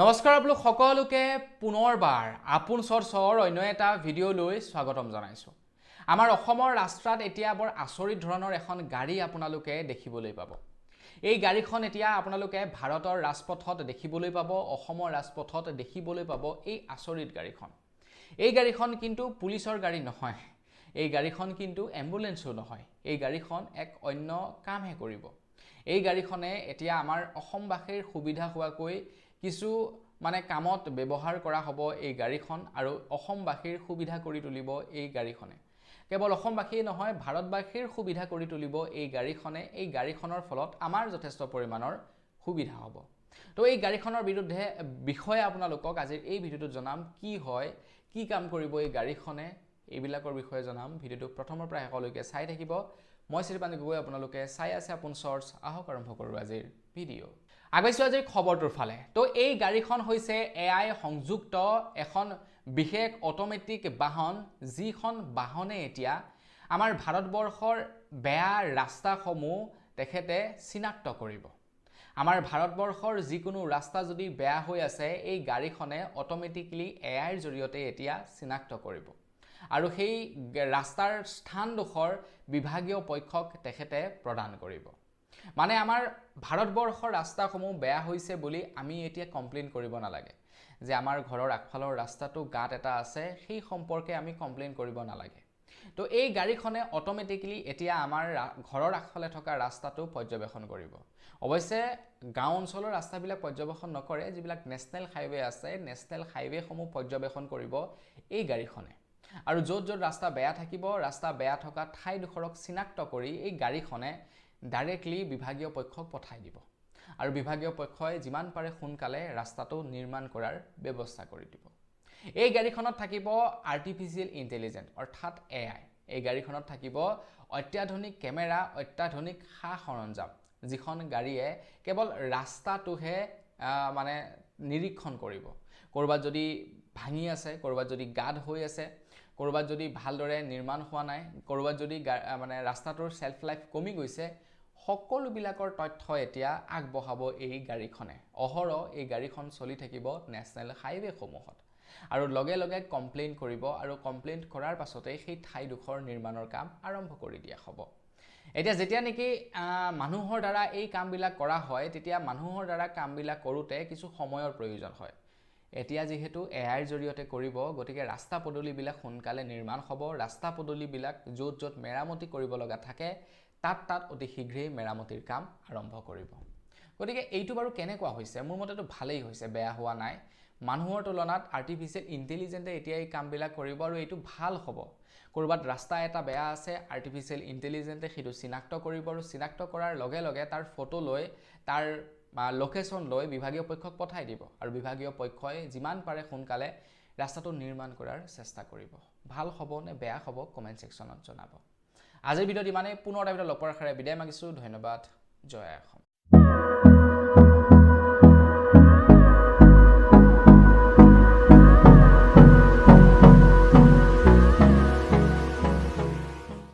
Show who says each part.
Speaker 1: নমস্কাৰ আপোনালোক সকলোকে পুনৰবাৰ আপোন চৰ অন্য এটা ভিডিঅ' লৈ স্বাগতম জনাইছোঁ। আমাৰ অসমৰ ৰাস্তাত এতিয়া বৰ আচৰিত ধৰণৰ এখন গাড়ী আপোনালোকে দেখিবলৈ পাব। এই গাড়ীখন এতিয়া আপোনালোকে ভাৰতৰ ৰাজপথত দেখিবলৈ পাব, অসমৰ ৰাজপথত দেখিবলৈ পাব এই আচৰিত গাড়ীখন। এই গাড়ীখন কিন্তু পুলিচৰ গাড়ী নহয়, এই গাড়ীখন কিন্তু এম্বুলেন্সো নহয়, এই গাড়ীখন এক অন্য কামহে কৰিব। এই গাড়ীখনে এতিয়া আমাৰ অসমবাসীৰ সুবিধা হোৱাকৈ কিছু কামত ব্যৱহাৰ কৰা হ'ব এই গাড়ীখন, আৰু অসমবাসীৰ সুবিধা কৰি তুলিব এই গাড়ীখনে। কেৱল অসমবাসীয়ে নহয়, ভাৰতবাসীৰ সুবিধা কৰি তুলিব এই গাড়ীখনে। এই গাড়ীখনৰ ফলত আমাৰ যথেষ্ট পৰিমাণৰ সুবিধা হ'ব। তো এই গাড়ীখনৰ বিষয়ে আপোনালোকক আজিৰ এই ভিডিঅ'টোত জনাম। কি হয়, কি কাম কৰিব এই গাড়ীখনে, এইবিলাকৰ বিষয়ে জনাম। ভিডিঅ'টো প্ৰথমৰ পৰা শেষলৈকে চাই থাকিব। মই শ্ৰীপানী গগৈ, আপোনালোকে চাই আছে আপোন চৰ্চ। আহক আৰম্ভ কৰোঁ আজিৰ ভিডিঅ'। আগবাইছোঁ আজিৰ খবৰটোৰ ফালে। তো এই গাড়ীখন হৈছে AI সংযুক্ত এখন বিশেষ অট'মেটিক বাহন, যিখন বাহনে এতিয়া আমাৰ ভাৰতবৰ্ষৰ বেয়া ৰাস্তাসমূহ তেখেতে চিনাক্ত কৰিব। আমাৰ ভাৰতবৰ্ষৰ যিকোনো ৰাস্তা যদি বেয়া হৈ আছে, এই গাড়ীখনে অট'মেটিকলি AIৰ জৰিয়তে এতিয়া চিনাক্ত কৰিব, আৰু সেই ৰাস্তাৰ স্থানডোখৰ বিভাগীয় পক্ষক তেখেতে প্ৰদান কৰিব। মানে আমাৰ ভাৰতবৰ্ষৰ ৰাস্তাসমূহ বেয়া হৈছে বুলি আমি এতিয়া কমপ্লেইন কৰিব নালাগে, যে আমাৰ ঘৰৰ আগফালৰ ৰাস্তাটো গাঁত এটা আছে, সেই সম্পৰ্কে আমি কমপ্লেইন কৰিব নালাগে। তো এই গাড়ীখনে অট'মেটিকলি এতিয়া আমাৰ ঘৰৰ আগফালে থকা ৰাস্তাটো পৰ্যবেক্ষণ কৰিব। অৱশ্যে গাঁও অঞ্চলৰ ৰাস্তাবিলাক পৰ্যবেক্ষণ নকৰে, যিবিলাক নেশ্যনেল হাইৱে আছে, নেশ্যনেল হাইৱেসমূহ পৰ্যবেক্ষণ কৰিব এই গাড়ীখনে। আৰু য'ত য'ত ৰাস্তা বেয়া থাকিব, ৰাস্তা বেয়া থকা ঠাইডোখৰক চিনাক্ত কৰি এই গাড়ীখনে ডাইৰেক্টলি বিভাগীয় পক্ষক পঠাই দিব, আৰু বিভাগীয় পক্ষই যিমান পাৰে সোনকালে ৰাস্তাটো নিৰ্মাণ কৰাৰ ব্যৱস্থা কৰি দিব। এই গাড়ীখনত থাকিব আৰ্টিফিচিয়েল ইণ্টেলিজেন্স অৰ্থাৎ AI। এই গাড়ীখনত থাকিব অত্যাধুনিক কেমেৰা, অত্যাধুনিক সা সৰঞ্জাম, যিখন গাড়ীয়ে কেৱল ৰাস্তাটোহে নিৰীক্ষণ কৰিব। ক'ৰবাত যদি ভাঙি আছে, ক'ৰবাত যদি গাঁত হৈ আছে, ক'ৰবাত যদি ভালদৰে নিৰ্মাণ হোৱা নাই, ক'ৰবাত যদি ৰাস্তাটোৰ ছেল্ফ লাইফ কমি গৈছে, সকলোবিলাকৰ তথ্য এতিয়া আগবঢ়াব এই গাড়ীখনে। অহৰহ এই গাড়ীখন চলি থাকিব নেশ্যনেল হাইৱেসমূহত, আৰু লগে লগে কমপ্লেইন কৰিব, আৰু কমপ্লেইন কৰাৰ পাছতেই সেই ঠাইডোখৰ নিৰ্মাণৰ কাম আৰম্ভ কৰি দিয়া হ'ব। এতিয়া যেতিয়া নেকি মানুহৰ দ্বাৰা এই কামবিলাক কৰা হয়, তেতিয়া মানুহৰ দ্বাৰা কামবিলাক কৰোঁতে কিছু সময়ৰ প্ৰয়োজন হয়। এতিয়া যিহেতু AIৰ জৰিয়তে কৰিব, গতিকে ৰাস্তা পদূলিবিলাক সোনকালে নিৰ্মাণ হ'ব। ৰাস্তা পদূলিবিলাক য'ত য'ত মেৰামতি কৰিব লগা থাকে, তাত অতি শীঘ্ৰেই মেৰামতিৰ কাম আৰম্ভ কৰিব। গতিকে এইটো বাৰু কেনেকুৱা হৈছে? মোৰ মতেতো ভালেই হৈছে, বেয়া হোৱা নাই। মানুহৰ তুলনাত আৰ্টিফিচিয়েল ইণ্টেলিজেন্সে এতিয়া এই কামবিলাক কৰিব, আৰু এইটো ভাল হ'ব। ক'ৰবাত ৰাস্তা এটা বেয়া আছে, আৰ্টিফিচিয়েল ইণ্টেলিজেন্সে সেইটো চিনাক্ত কৰিব, আৰু চিনাক্ত কৰাৰ লগে লগে তাৰ ফটো লৈ, তাৰ লোকেশ্যন লৈ বিভাগীয় পক্ষক পঠাই দিব, আৰু বিভাগীয় পক্ষই যিমান পাৰে সোনকালে ৰাস্তাটো নিৰ্মাণ কৰাৰ চেষ্টা কৰিব। ভাল হ'ব নে বেয়া হ'ব, কমেণ্ট ছেকশ্যনত জনাব। আজিৰ ভিডিঅ'ত ইমানেই। পুনৰ এটা ভিডিঅ' লগ পোৱাৰ আশাৰে বিদায় মাগিছোঁ। ধন্যবাদ। জয় অসম।